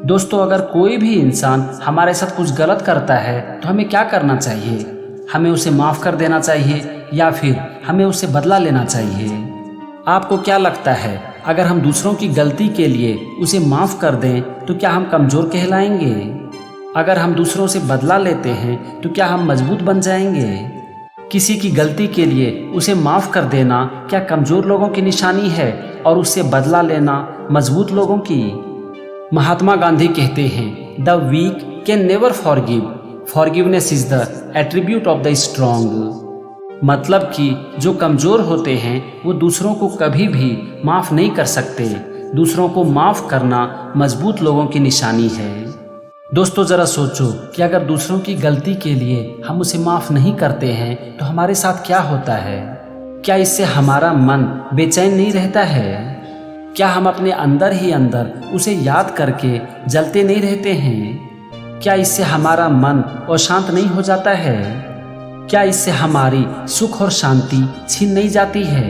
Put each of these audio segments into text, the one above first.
दोस्तों, अगर कोई भी इंसान हमारे साथ कुछ गलत करता है तो हमें क्या करना चाहिए? हमें उसे माफ़ कर देना चाहिए या फिर हमें उससे बदला लेना चाहिए? आपको क्या लगता है, अगर हम दूसरों की गलती के लिए उसे माफ़ कर दें तो क्या हम कमज़ोर कहलाएंगे? अगर हम दूसरों से बदला लेते हैं तो क्या हम मजबूत बन जाएंगे? किसी की गलती के लिए उसे माफ़ कर देना क्या कमज़ोर लोगों की निशानी है और उससे बदला लेना मजबूत लोगों की? महात्मा गांधी कहते हैं, the weak can never forgive, forgiveness is the attribute of the strong. मतलब कि जो कमज़ोर होते हैं वो दूसरों को कभी भी माफ़ नहीं कर सकते। दूसरों को माफ़ करना मजबूत लोगों की निशानी है। दोस्तों, ज़रा सोचो कि अगर दूसरों की गलती के लिए हम उसे माफ़ नहीं करते हैं तो हमारे साथ क्या होता है? क्या इससे हमारा मन बेचैन नहीं रहता है? क्या हम अपने अंदर ही अंदर उसे याद करके जलते नहीं रहते हैं? क्या इससे हमारा मन अशांत नहीं हो जाता है? क्या इससे हमारी सुख और शांति छीन नहीं जाती है?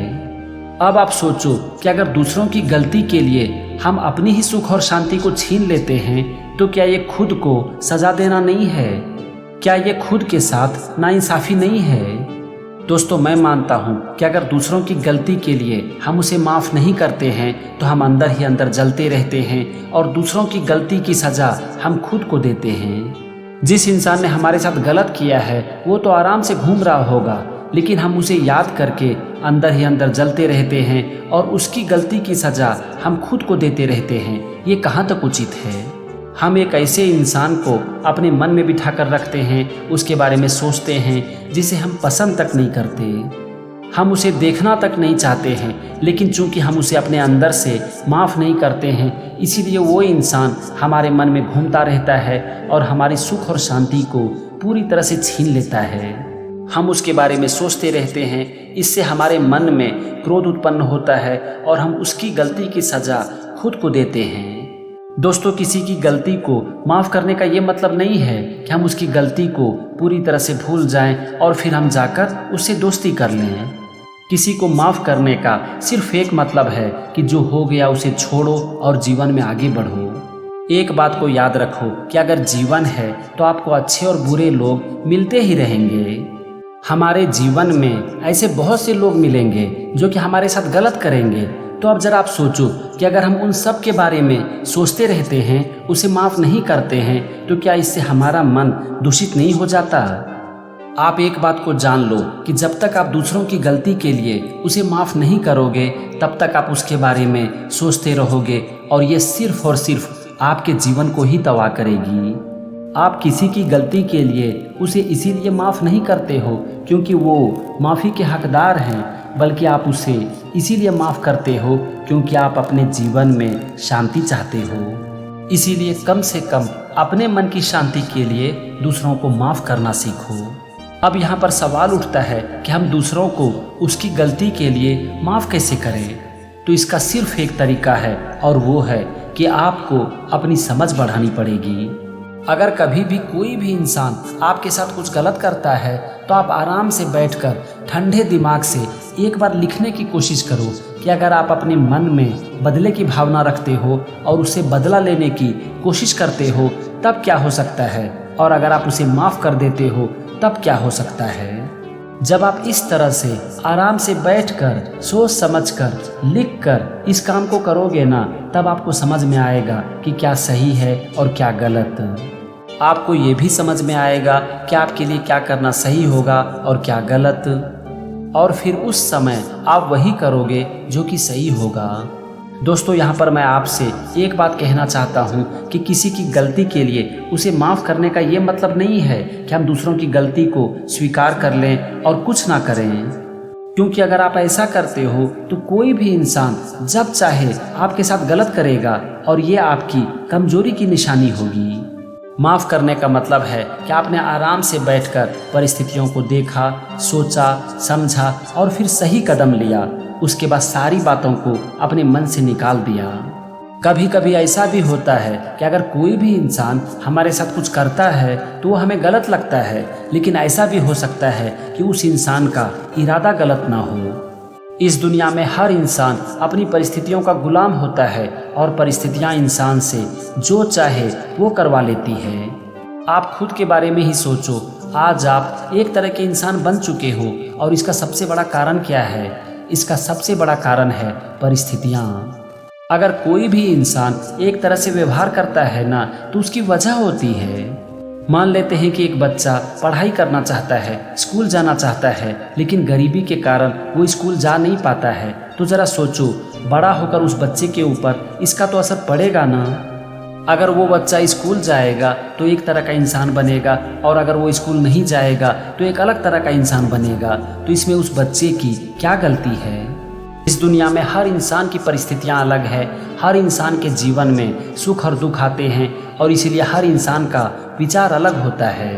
अब आप सोचो कि अगर दूसरों की गलती के लिए हम अपनी ही सुख और शांति को छीन लेते हैं तो क्या ये खुद को सजा देना नहीं है? क्या ये खुद के साथ नाइंसाफ़ी नहीं है? दोस्तों, मैं मानता हूँ कि अगर दूसरों की गलती के लिए हम उसे माफ़ नहीं करते हैं तो हम अंदर ही अंदर जलते रहते हैं और दूसरों की गलती की सज़ा हम खुद को देते हैं। जिस इंसान ने हमारे साथ गलत किया है वो तो आराम से घूम रहा होगा, लेकिन हम उसे याद करके अंदर ही अंदर जलते रहते हैं और उसकी गलती की सज़ा हम खुद को देते रहते हैं। ये कहाँ तक उचित है? हम एक ऐसे इंसान को अपने मन में बिठा कर रखते हैं, उसके बारे में सोचते हैं जिसे हम पसंद तक नहीं करते, हम उसे देखना तक नहीं चाहते हैं, लेकिन चूंकि हम उसे अपने अंदर से माफ़ नहीं करते हैं इसीलिए वो इंसान हमारे मन में घूमता रहता है और हमारी सुख और शांति को पूरी तरह से छीन लेता है। हम उसके बारे में सोचते रहते हैं, इससे हमारे मन में क्रोध उत्पन्न होता है और हम उसकी गलती की सज़ा खुद को देते हैं। दोस्तों, किसी की गलती को माफ़ करने का ये मतलब नहीं है कि हम उसकी गलती को पूरी तरह से भूल जाएं और फिर हम जाकर उससे दोस्ती कर लें। किसी को माफ़ करने का सिर्फ एक मतलब है कि जो हो गया उसे छोड़ो और जीवन में आगे बढ़ो। एक बात को याद रखो कि अगर जीवन है तो आपको अच्छे और बुरे लोग मिलते ही रहेंगे। हमारे जीवन में ऐसे बहुत से लोग मिलेंगे जो कि हमारे साथ गलत करेंगे। तो अब ज़रा आप सोचो कि अगर हम उन सब के बारे में सोचते रहते हैं, उसे माफ़ नहीं करते हैं, तो क्या इससे हमारा मन दूषित नहीं हो जाता? आप एक बात को जान लो कि जब तक आप दूसरों की गलती के लिए उसे माफ़ नहीं करोगे तब तक आप उसके बारे में सोचते रहोगे और ये सिर्फ और सिर्फ आपके जीवन को ही तबाह करेगी। आप किसी की गलती के लिए उसे इसीलिए माफ़ नहीं करते हो क्योंकि वो माफ़ी के हकदार हैं, बल्कि आप उसे इसीलिए माफ़ करते हो क्योंकि आप अपने जीवन में शांति चाहते हो। इसीलिए कम से कम अपने मन की शांति के लिए दूसरों को माफ़ करना सीखो। अब यहाँ पर सवाल उठता है कि हम दूसरों को उसकी गलती के लिए माफ़ कैसे करें? तो इसका सिर्फ एक तरीका है और वो है कि आपको अपनी समझ बढ़ानी पड़ेगी। अगर कभी भी कोई भी इंसान आपके साथ कुछ गलत करता है तो आप आराम से बैठकर ठंडे दिमाग से एक बार लिखने की कोशिश करो कि अगर आप अपने मन में बदले की भावना रखते हो और उससे बदला लेने की कोशिश करते हो तब क्या हो सकता है, और अगर आप उसे माफ़ कर देते हो तब क्या हो सकता है। जब आप इस तरह से आराम से बैठकर सोच समझकर लिखकर इस काम को करोगे ना, तब आपको समझ में आएगा कि क्या सही है और क्या गलत। आपको ये भी समझ में आएगा कि आपके लिए क्या करना सही होगा और क्या गलत, और फिर उस समय आप वही करोगे जो कि सही होगा। दोस्तों, यहाँ पर मैं आपसे एक बात कहना चाहता हूँ कि किसी की गलती के लिए उसे माफ़ करने का ये मतलब नहीं है कि हम दूसरों की गलती को स्वीकार कर लें और कुछ ना करें, क्योंकि अगर आप ऐसा करते हो तो कोई भी इंसान जब चाहे आपके साथ गलत करेगा और ये आपकी कमजोरी की निशानी होगी। माफ़ करने का मतलब है कि आपने आराम से बैठकर परिस्थितियों को देखा, सोचा, समझा और फिर सही कदम लिया। उसके बाद सारी बातों को अपने मन से निकाल दिया। कभी कभी ऐसा भी होता है कि अगर कोई भी इंसान हमारे साथ कुछ करता है तो वो हमें गलत लगता है, लेकिन ऐसा भी हो सकता है कि उस इंसान का इरादा गलत ना हो। इस दुनिया में हर इंसान अपनी परिस्थितियों का गुलाम होता है और परिस्थितियां इंसान से जो चाहे वो करवा लेती है। आप खुद के बारे में ही सोचो, आज आप एक तरह के इंसान बन चुके हो और इसका सबसे बड़ा कारण क्या है? इसका सबसे बड़ा कारण है परिस्थितियां। अगर कोई भी इंसान एक तरह से व्यवहार करता है ना, तो उसकी वजह होती है। मान लेते हैं कि एक बच्चा पढ़ाई करना चाहता है, स्कूल जाना चाहता है, लेकिन गरीबी के कारण वो स्कूल जा नहीं पाता है। तो ज़रा सोचो, बड़ा होकर उस बच्चे के ऊपर इसका तो असर पड़ेगा ना। अगर वो बच्चा स्कूल जाएगा तो एक तरह का इंसान बनेगा, और अगर वो स्कूल नहीं जाएगा तो एक अलग तरह का इंसान बनेगा। तो इसमें उस बच्चे की क्या गलती है? इस दुनिया में हर इंसान की परिस्थितियां अलग है। हर इंसान के जीवन में सुख और दुख आते हैं, और इसीलिए हर इंसान का विचार अलग होता है।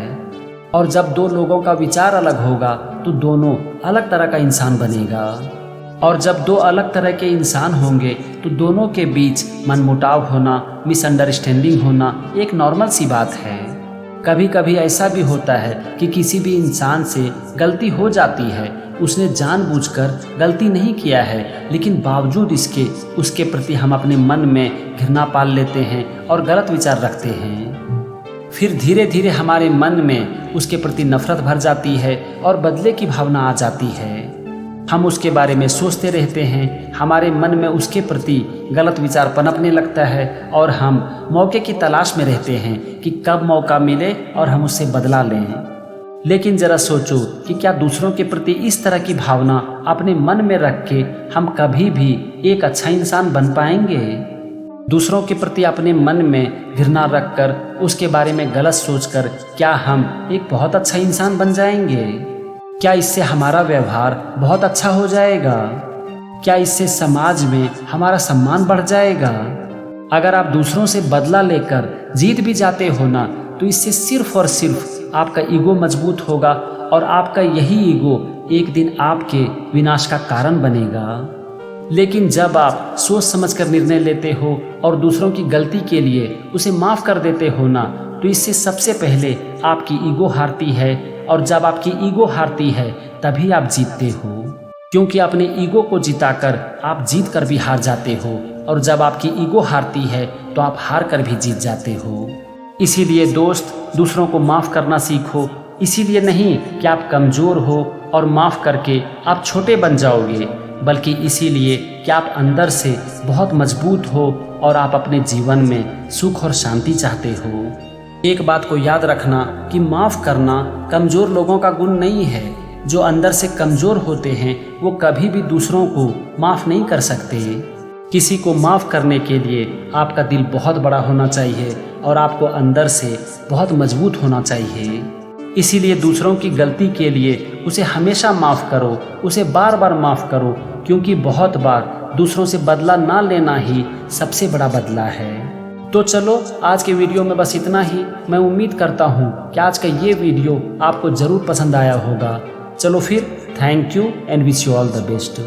और जब दो लोगों का विचार अलग होगा तो दोनों अलग तरह का इंसान बनेगा। और जब दो अलग तरह के इंसान होंगे तो दोनों के बीच मनमुटाव होना, मिसअंडरस्टैंडिंग होना एक नॉर्मल सी बात है। कभी कभी ऐसा भी होता है कि किसी भी इंसान से गलती हो जाती है, उसने जानबूझकर गलती नहीं किया है, लेकिन बावजूद इसके उसके प्रति हम अपने मन में घृणा पाल लेते हैं और गलत विचार रखते हैं। फिर धीरे धीरे हमारे मन में उसके प्रति नफरत भर जाती है और बदले की भावना आ जाती है। हम उसके बारे में सोचते रहते हैं, हमारे मन में उसके प्रति गलत विचार पनपने लगता है, और हम मौके की तलाश में रहते हैं कि कब मौका मिले और हम उससे बदला लें। लेकिन ज़रा सोचो कि क्या दूसरों के प्रति इस तरह की भावना अपने मन में रख के हम कभी भी एक अच्छा इंसान बन पाएंगे? दूसरों के प्रति अपने मन में घृणा रखकर, उसके बारे में गलत सोचकर क्या हम एक बहुत अच्छा इंसान बन जाएंगे? क्या इससे हमारा व्यवहार बहुत अच्छा हो जाएगा? क्या इससे समाज में हमारा सम्मान बढ़ जाएगा? अगर आप दूसरों से बदला लेकर जीत भी जाते हो ना, तो इससे सिर्फ और सिर्फ आपका ईगो मजबूत होगा, और आपका यही ईगो एक दिन आपके विनाश का कारण बनेगा। लेकिन जब आप सोच समझकर निर्णय लेते हो और दूसरों की गलती के लिए उसे माफ़ कर देते हो ना, तो इससे सबसे पहले आपकी ईगो हारती है, और जब आपकी ईगो हारती है तभी आप जीतते हो, क्योंकि अपने ईगो को जिताकर आप जीत कर भी हार जाते हो, और जब आपकी ईगो हारती है तो आप हार कर भी जीत जाते हो। इसीलिए दोस्त, दूसरों को माफ़ करना सीखो। इसीलिए नहीं कि आप कमज़ोर हो और माफ़ करके आप छोटे बन जाओगे, बल्कि इसीलिए कि आप अंदर से बहुत मजबूत हो और आप अपने जीवन में सुख और शांति चाहते हो। एक बात को याद रखना कि माफ़ करना कमज़ोर लोगों का गुण नहीं है। जो अंदर से कमज़ोर होते हैं वो कभी भी दूसरों को माफ़ नहीं कर सकते। किसी को माफ़ करने के लिए आपका दिल बहुत बड़ा होना चाहिए और आपको अंदर से बहुत मजबूत होना चाहिए। इसीलिए दूसरों की गलती के लिए उसे हमेशा माफ़ करो, उसे बार बार माफ़ करो, क्योंकि बहुत बार दूसरों से बदला ना लेना ही सबसे बड़ा बदला है। तो चलो, आज के वीडियो में बस इतना ही। मैं उम्मीद करता हूँ कि आज का ये वीडियो आपको ज़रूर पसंद आया होगा। चलो फिर, thank you and wish you all the best.